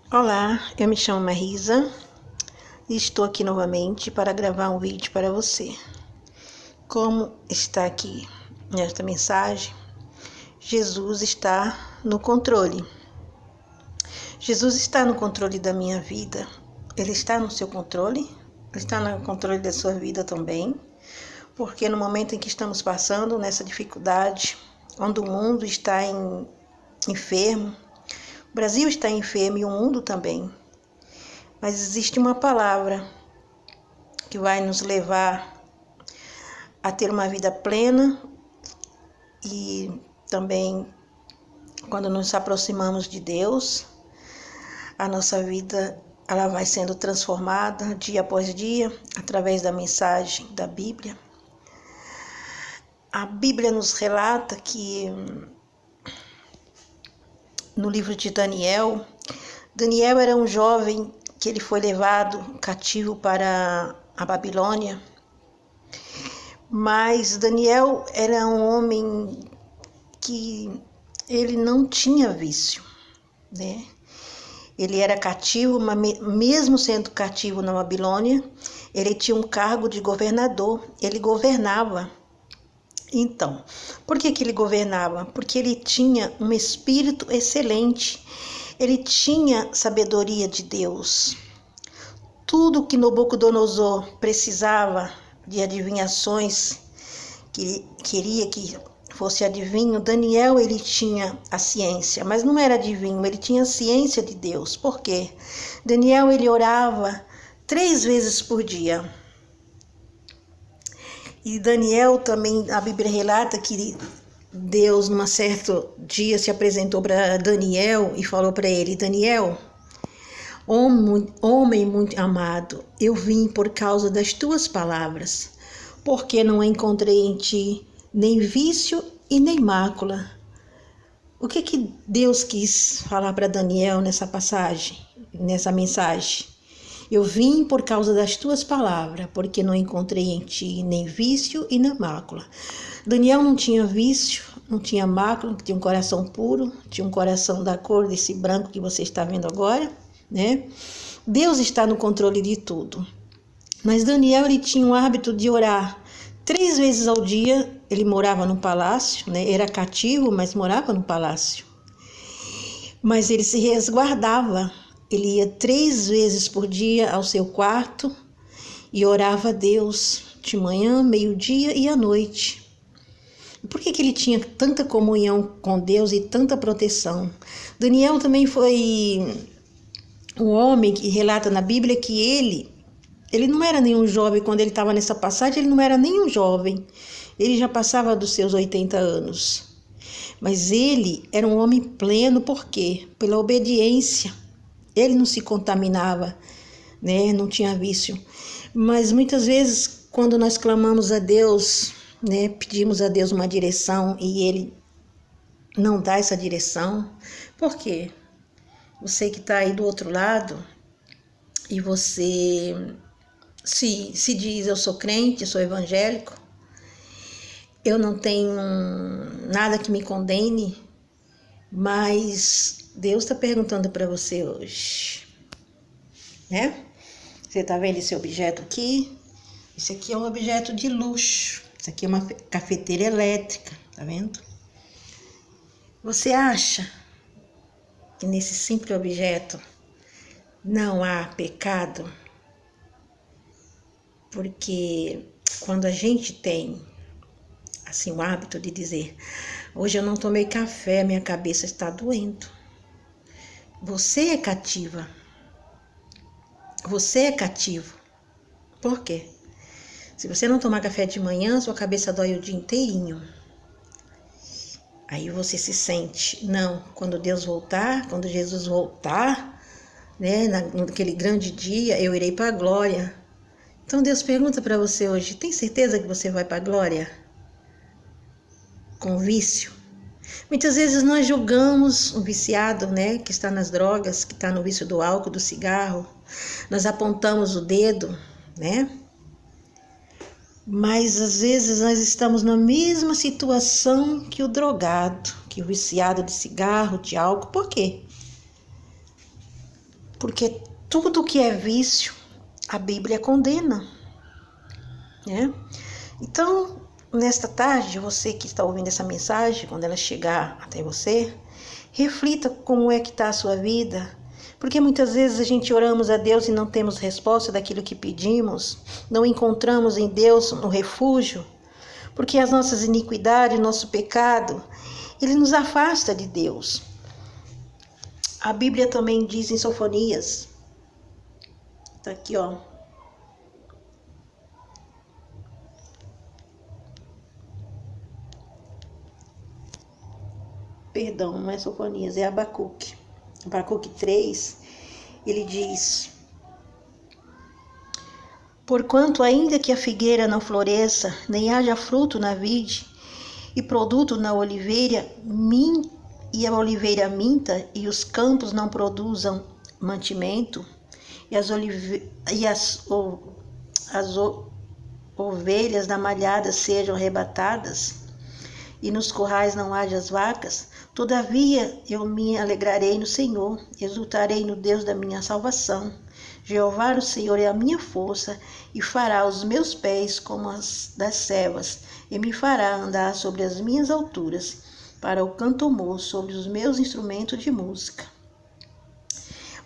Olá, eu me chamo Marisa e estou aqui novamente para gravar um vídeo para você. Como está aqui nesta mensagem, Jesus está no controle. Jesus está no controle da minha vida. Ele está no seu controle, ele está no controle da sua vida também, porque no momento em que estamos passando nessa dificuldade, onde o mundo está enfermo, o Brasil está enfermo e o mundo também. Mas existe uma palavra que vai nos levar a ter uma vida plena e também, quando nos aproximamos de Deus, a nossa vida ela vai sendo transformada dia após dia através da mensagem da Bíblia. A Bíblia nos relata que no livro de Daniel era um jovem que ele foi levado cativo para a Babilônia, mas Daniel era um homem que ele não tinha vício, né? Ele era cativo, mas mesmo sendo cativo na Babilônia, ele tinha um cargo de governador, ele governava. Então, por que ele governava? Porque ele tinha um espírito excelente, ele tinha sabedoria de Deus. Tudo que Nabucodonosor precisava de adivinhações, que queria que fosse adivinho, Daniel ele tinha a ciência, mas não era adivinho, ele tinha a ciência de Deus. Por quê? Daniel ele orava 3 vezes por dia. E Daniel também, a Bíblia relata que Deus, num certo dia, se apresentou para Daniel e falou para ele: Daniel, homem muito amado, eu vim por causa das tuas palavras, porque não encontrei em ti nem vício e nem mácula. O que Deus quis falar para Daniel nessa passagem, nessa mensagem? Eu vim por causa das tuas palavras, porque não encontrei em ti nem vício e nem mácula. Daniel não tinha vício, não tinha mácula, tinha um coração puro, tinha um coração da cor desse branco que você está vendo agora, né? Deus está no controle de tudo. Mas Daniel ele tinha o hábito de orar 3 vezes ao dia. Ele morava no palácio, né? Era cativo, mas morava no palácio. Mas ele se resguardava. Ele ia 3 vezes por dia ao seu quarto e orava a Deus de manhã, meio-dia e à noite. Por que ele tinha tanta comunhão com Deus e tanta proteção? Daniel também foi um homem que relata na Bíblia que ele não era nenhum jovem. Quando ele estava nessa passagem, ele não era nenhum jovem. Ele já passava dos seus 80 anos. Mas ele era um homem pleno, por quê? Pela obediência. Ele não se contaminava, né? Não tinha vício. Mas muitas vezes, quando nós clamamos a Deus, né? Pedimos a Deus uma direção e Ele não dá essa direção. Por quê? Você que está aí do outro lado e você se diz: eu sou crente, eu sou evangélico, eu não tenho nada que me condene, mas Deus está perguntando para você hoje, né? Você está vendo esse objeto aqui? Esse aqui é um objeto de luxo. Isso aqui é uma cafeteira elétrica, tá vendo? Você acha que nesse simples objeto não há pecado? Porque quando a gente tem assim o hábito de dizer: hoje eu não tomei café, minha cabeça está doendo. Você é cativa. Você é cativo. Por quê? Se você não tomar café de manhã, sua cabeça dói o dia inteirinho. Aí você se sente: não, quando Deus voltar, quando Jesus voltar, né, naquele grande dia, eu irei para a glória. Então Deus pergunta para você hoje: tem certeza que você vai para a glória? Com vício? Muitas vezes nós julgamos um viciado, né, que está nas drogas, que está no vício do álcool, do cigarro. Nós apontamos o dedo, né? Mas às vezes nós estamos na mesma situação que o drogado, que o viciado de cigarro, de álcool. Por quê? Porque tudo que é vício, a Bíblia condena, né? Então, nesta tarde, você que está ouvindo essa mensagem, quando ela chegar até você, reflita como é que está a sua vida, porque muitas vezes a gente oramos a Deus e não temos resposta daquilo que pedimos, não encontramos em Deus um refúgio, porque as nossas iniquidades, nosso pecado, ele nos afasta de Deus. A Bíblia também diz em Sofonias, tá aqui, ó. Perdão, não é Sofonias, é Abacuque. Abacuque 3, ele diz: porquanto ainda que a figueira não floresça, nem haja fruto na vide, e produto na oliveira, e a oliveira minta, e os campos não produzam mantimento, e as ovelhas da malhada sejam arrebatadas, e nos currais não haja as vacas, todavia eu me alegrarei no Senhor, exultarei no Deus da minha salvação. Jeová, o Senhor, é a minha força, e fará os meus pés como as das servas, e me fará andar sobre as minhas alturas, para o canto moço, sobre os meus instrumentos de música.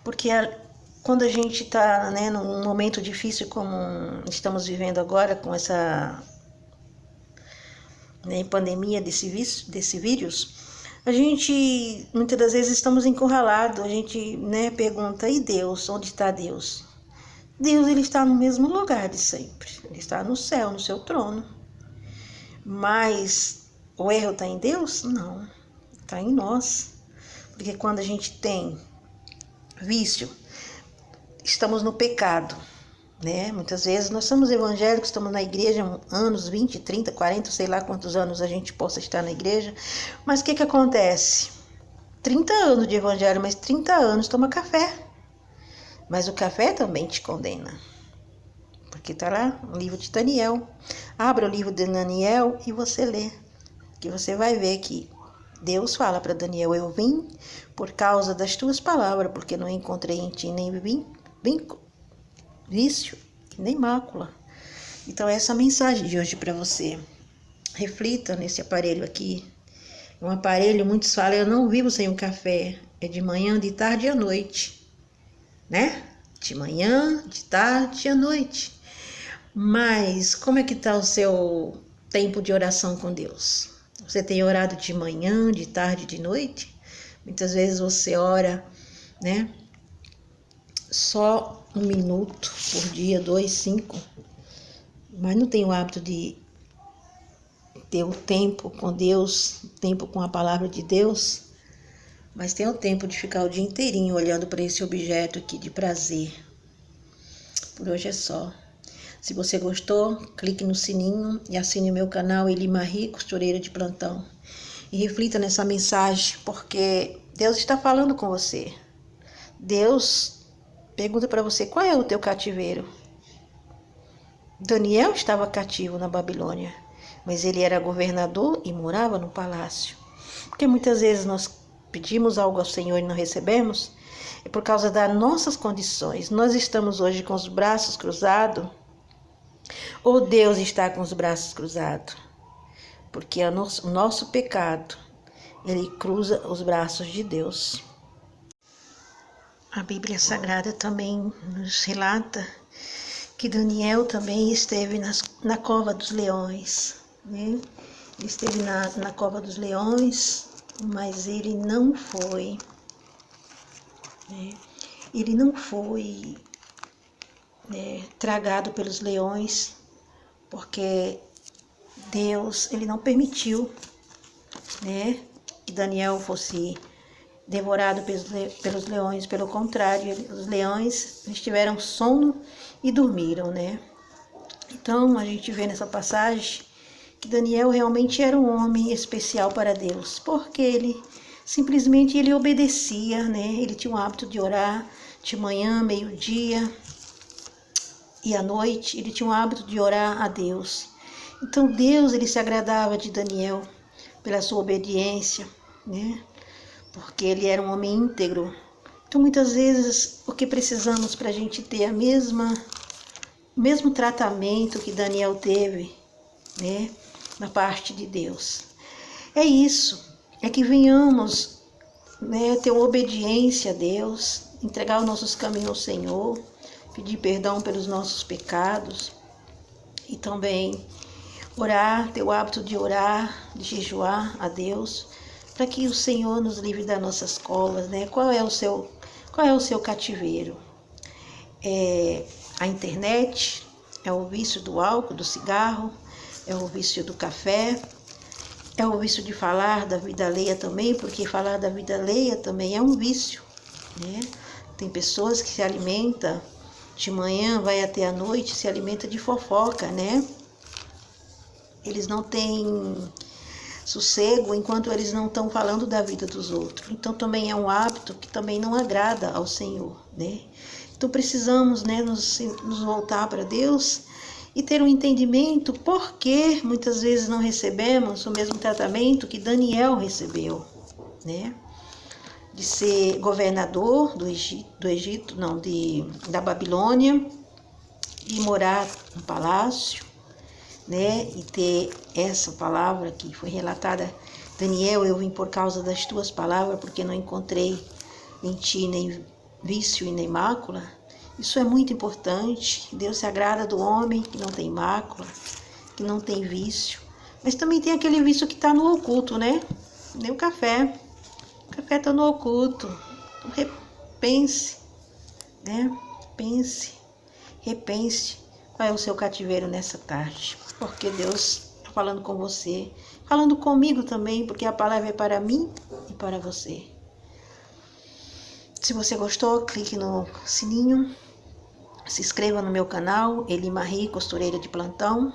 Porque quando a gente está, né, num momento difícil como estamos vivendo agora, com essa, né, pandemia desse vírus, a gente, muitas das vezes, estamos encurralados. A gente, né, pergunta, e Deus? Onde está Deus? Deus, ele está no mesmo lugar de sempre. Ele está no céu, no seu trono. Mas o erro está em Deus? Não, está em nós. Porque quando a gente tem vício, estamos no pecado, né? Muitas vezes nós somos evangélicos, estamos na igreja anos, 20, 30, 40, sei lá quantos anos a gente possa estar na igreja, mas o que acontece? 30 anos de evangelho, mas 30 anos toma café, mas o café também te condena, porque está lá no livro de Daniel. Abra o livro de Daniel e você lê, que você vai ver que Deus fala para Daniel: eu vim por causa das tuas palavras, porque não encontrei em ti nem vício, nem mácula. Então essa é a mensagem de hoje para você. Reflita nesse aparelho aqui. É um aparelho, muitos falam, eu não vivo sem um café. É de manhã, de tarde e à noite, né? De manhã, de tarde e à noite. Mas como é que está o seu tempo de oração com Deus? Você tem orado de manhã, de tarde, de noite? Muitas vezes você ora, né? Só 1 minuto por dia, 2, 5. Mas não tem o hábito de ter o tempo com Deus, tempo com a palavra de Deus. Mas tem o tempo de ficar o dia inteirinho olhando para esse objeto aqui de prazer. Por hoje é só. Se você gostou, clique no sininho e assine o meu canal Elimarie, costureira de plantão. E reflita nessa mensagem, porque Deus está falando com você. Deus pergunta para você, qual é o teu cativeiro? Daniel estava cativo na Babilônia, mas ele era governador e morava no palácio. Porque muitas vezes nós pedimos algo ao Senhor e não recebemos, é por causa das nossas condições. Nós estamos hoje com os braços cruzados, ou Deus está com os braços cruzados? Porque o nosso pecado, ele cruza os braços de Deus. A Bíblia Sagrada também nos relata que Daniel também esteve na cova dos leões, né? Ele esteve na cova dos leões, mas ele não foi, né? Ele não foi, né, tragado pelos leões, porque Deus, ele não permitiu, né, que Daniel fosse devorado pelos leões. Pelo contrário, os leões, eles tiveram sono e dormiram, né? Então a gente vê nessa passagem que Daniel realmente era um homem especial para Deus, porque ele simplesmente ele obedecia, né? Ele tinha o hábito de orar de manhã, meio-dia e à noite. Ele tinha o hábito de orar a Deus. Então Deus, ele se agradava de Daniel pela sua obediência, né? Porque ele era um homem íntegro, Então, muitas vezes, o que precisamos para a gente ter o mesmo tratamento que Daniel teve, né, da parte de Deus, é isso, é que venhamos, né, ter uma obediência a Deus, entregar os nossos caminhos ao Senhor, pedir perdão pelos nossos pecados e também orar, ter o hábito de orar, de jejuar a Deus, para que o Senhor nos livre das nossas covas, né? Qual é o seu cativeiro? É a internet? É o vício do álcool, do cigarro? É o vício do café? É o vício de falar da vida alheia também? Porque falar da vida alheia também é um vício, né? Tem pessoas que se alimentam de manhã, vai até a noite, se alimenta de fofoca, né? Eles não têm sossego enquanto eles não estão falando da vida dos outros. Então também é um hábito que também não agrada ao Senhor, né? Então precisamos, né, nos voltar para Deus e ter um entendimento por que muitas vezes não recebemos o mesmo tratamento que Daniel recebeu, né? De ser governador da Babilônia e morar no palácio, né? E ter essa palavra que foi relatada: Daniel, eu vim por causa das tuas palavras, porque não encontrei em ti nem vício e nem mácula. Isso é muito importante. Deus se agrada do homem que não tem mácula, que não tem vício. Mas também tem aquele vício que está no oculto, né? Nem o café. O café está no oculto. Então, repense, né? Repense qual é o seu cativeiro nessa tarde. Porque Deus está falando com você, falando comigo também, porque a palavra é para mim e para você. Se você gostou, clique no sininho, se inscreva no meu canal, Eli Marie, costureira de plantão.